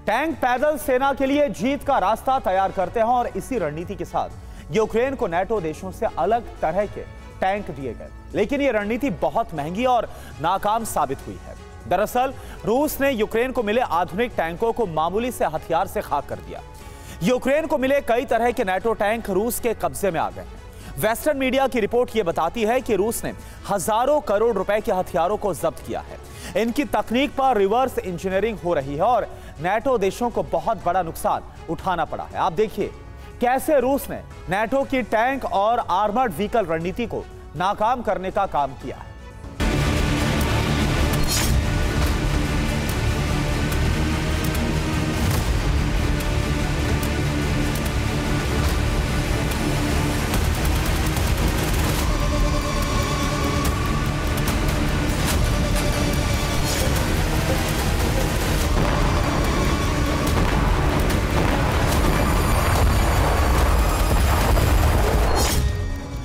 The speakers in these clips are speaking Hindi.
टैंक पैदल सेना के लिए जीत का रास्ता तैयार करते हैं और इसी रणनीति के साथ यूक्रेन को नाटो देशों से अलग तरह के टैंक दिए गए। लेकिन यह रणनीति बहुत महंगी और नाकाम साबित हुई है। दरअसल रूस ने यूक्रेन को मिले आधुनिक टैंकों को मामूली से हथियार से खाक कर दिया। यूक्रेन को मिले कई तरह के नाटो टैंक रूस के कब्जे में आ गए हैं। वेस्टर्न मीडिया की रिपोर्ट यह बताती है कि रूस ने हजारों करोड़ रुपए के हथियारों को जब्त किया है। इनकी तकनीक पर रिवर्स इंजीनियरिंग हो रही है और नाटो देशों को बहुत बड़ा नुकसान उठाना पड़ा है। आप देखिए कैसे रूस ने नाटो की टैंक और आर्मर्ड व्हीकल रणनीति को नाकाम करने का काम किया है।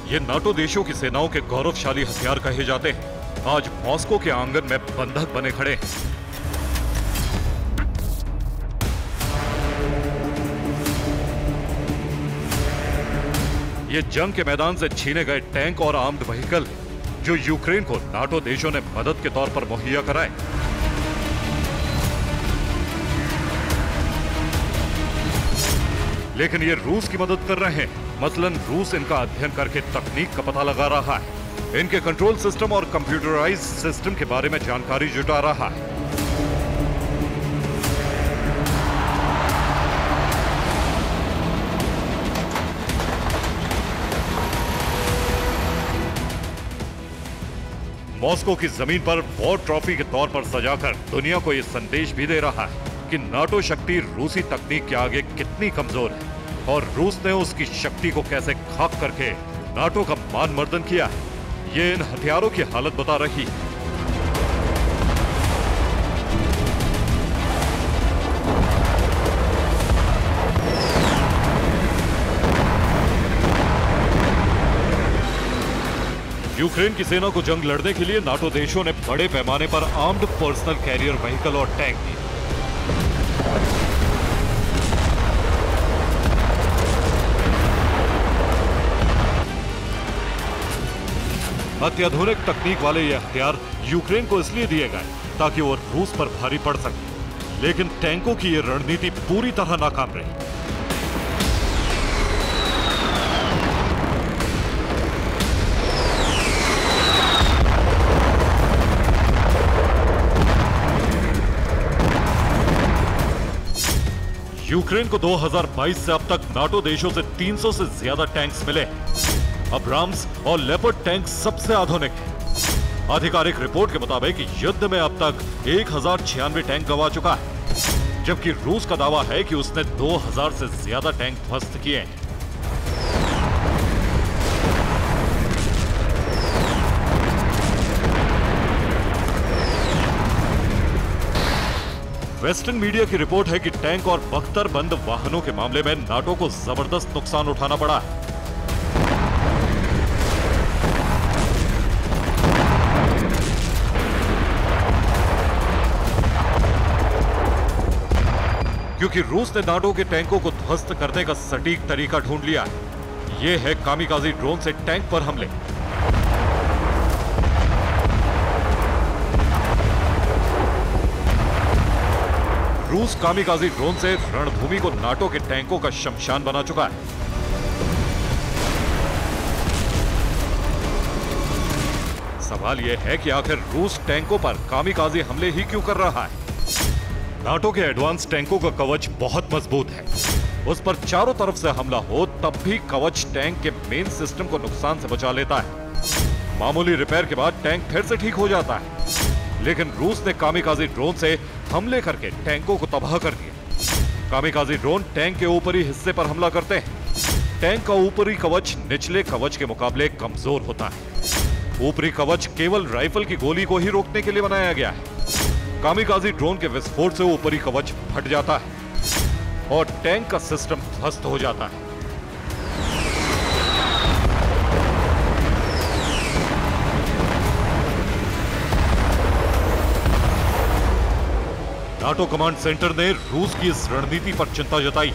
ये नाटो देशों की सेनाओं के गौरवशाली हथियार कहे जाते हैं। आज मॉस्को के आंगन में बंधक बने खड़े हैं। ये जंग के मैदान से छीने गए टैंक और आर्म्ड व्हीकल जो यूक्रेन को नाटो देशों ने मदद के तौर पर मुहैया कराए। लेकिन ये रूस की मदद कर रहे हैं। मसलन रूस इनका अध्ययन करके तकनीक का पता लगा रहा है, इनके कंट्रोल सिस्टम और कंप्यूटराइज्ड सिस्टम के बारे में जानकारी जुटा रहा है। मॉस्को की जमीन पर वॉर ट्रॉफी के तौर पर सजाकर दुनिया को यह संदेश भी दे रहा है कि नाटो शक्ति रूसी तकनीक के आगे कितनी कमजोर है और रूस ने उसकी शक्ति को कैसे खाक करके नाटो का मान मर्दन किया है। ये इन हथियारों की हालत बता रही है। यूक्रेन की सेना को जंग लड़ने के लिए नाटो देशों ने बड़े पैमाने पर आर्म्ड पर्सनल कैरियर व्हीकल और टैंक दिए। अत्याधुनिक तकनीक वाले ये हथियार यूक्रेन को इसलिए दिए गए ताकि वो रूस पर भारी पड़ सके। लेकिन टैंकों की ये रणनीति पूरी तरह नाकाम रही। यूक्रेन को 2022 से अब तक नाटो देशों से 300 से ज्यादा टैंक्स मिले। अब्राम्स और लेपर्ड टैंक सबसे आधुनिक है। आधिकारिक रिपोर्ट के मुताबिक युद्ध में अब तक 1096 टैंक गंवा चुका है, जबकि रूस का दावा है कि उसने 2000 से ज्यादा टैंक ध्वस्त किए हैं। वेस्टर्न मीडिया की रिपोर्ट है कि टैंक और बख्तरबंद वाहनों के मामले में नाटो को जबरदस्त नुकसान उठाना पड़ा है। क्योंकि रूस ने नाटो के टैंकों को ध्वस्त करने का सटीक तरीका ढूंढ लिया है। यह है कामिकाजी ड्रोन से टैंक पर हमले। रूस कामिकाजी ड्रोन से रणभूमि को नाटो के टैंकों का शमशान बना चुका है। सवाल यह है कि आखिर रूस टैंकों पर कामिकाजी हमले ही क्यों कर रहा है? नाटो के एडवांस टैंकों का कवच बहुत मजबूत है। उस पर चारों तरफ से हमला हो तब भी कवच टैंक के मेन सिस्टम को नुकसान से बचा लेता है। मामूली रिपेयर के बाद टैंक फिर से ठीक हो जाता है। लेकिन रूस ने कामिकाजी ड्रोन से हमले करके टैंकों को तबाह कर दिया। कामिकाजी ड्रोन टैंक के ऊपरी हिस्से पर हमला करते हैं। टैंक का ऊपरी कवच निचले कवच के मुकाबले कमजोर होता है। ऊपरी कवच केवल राइफल की गोली को ही रोकने के लिए बनाया गया है। कामिकाजी ड्रोन के विस्फोट से ऊपरी कवच फट जाता है और टैंक का सिस्टम ध्वस्त हो जाता है। नाटो कमांड सेंटर ने रूस की इस रणनीति पर चिंता जताई,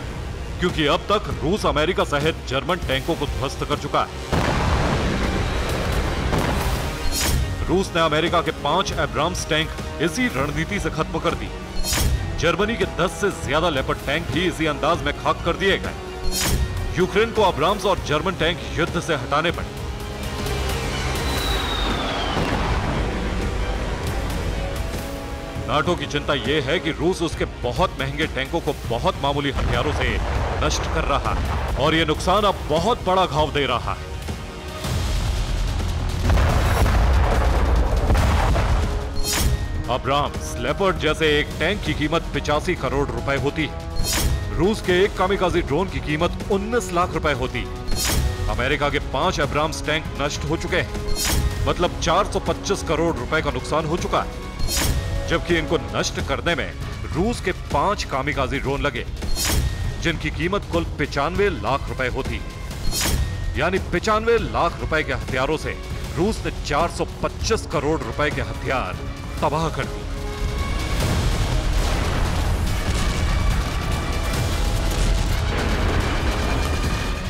क्योंकि अब तक रूस अमेरिका सहित जर्मन टैंकों को ध्वस्त कर चुका है। रूस ने अमेरिका के 5 एब्राम्स टैंक इसी रणनीति से खत्म कर दी। जर्मनी के 10 से ज्यादा लेपर्ड टैंक भी इसी अंदाज में खाक कर दिए गए। यूक्रेन को अब्राम्स और जर्मन टैंक युद्ध से हटाने पड़े। नाटो की चिंता यह है कि रूस उसके बहुत महंगे टैंकों को बहुत मामूली हथियारों से नष्ट कर रहा है और यह नुकसान अब बहुत बड़ा घाव दे रहा है। अब्राम्स लेपर्ड जैसे एक टैंक की कीमत 85 करोड़ रुपए होती है। रूस के एक कामिकाज़ी ड्रोन की कीमत 19 लाख रुपए होती है। अमेरिका के 5 एब्राम्स टैंक नष्ट हो चुके हैं, मतलब 425 करोड़ रुपए का नुकसान हो चुका है। जबकि इनको नष्ट करने में रूस के 5 कामिकाज़ी ड्रोन लगे, जिनकी कीमत कुल 95 लाख रुपए होती है। यानी 95 लाख रुपए के हथियारों से रूस ने 425 करोड़ रुपए के हथियार तबाह कर दी।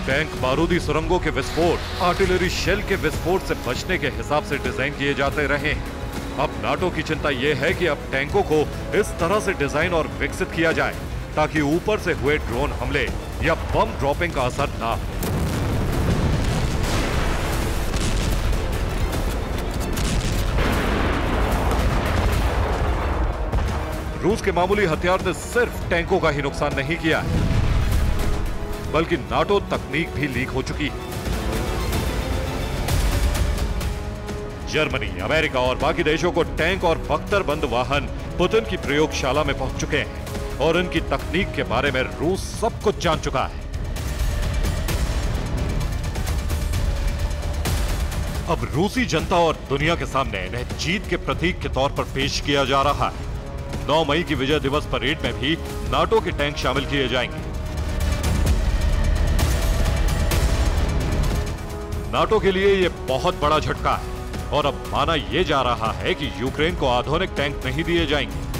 टैंक बारूदी सुरंगों के विस्फोट, आर्टिलरी शेल के विस्फोट से बचने के हिसाब से डिजाइन किए जाते रहे हैं। अब नाटो की चिंता यह है कि अब टैंकों को इस तरह से डिजाइन और विकसित किया जाए ताकि ऊपर से हुए ड्रोन हमले या बम ड्रॉपिंग का असर ना हो। रूस के मामूली हथियार ने सिर्फ टैंकों का ही नुकसान नहीं किया है, बल्कि नाटो तकनीक भी लीक हो चुकी है। जर्मनी, अमेरिका और बाकी देशों को टैंक और बख्तरबंद वाहन पुतिन की प्रयोगशाला में पहुंच चुके हैं और इनकी तकनीक के बारे में रूस सब कुछ जान चुका है। अब रूसी जनता और दुनिया के सामने इन्हें जीत के प्रतीक के तौर पर पेश किया जा रहा है। 9 मई की विजय दिवस परेड में भी नाटो के टैंक शामिल किए जाएंगे। नाटो के लिए यह बहुत बड़ा झटका है और अब माना यह जा रहा है कि यूक्रेन को आधुनिक टैंक नहीं दिए जाएंगे।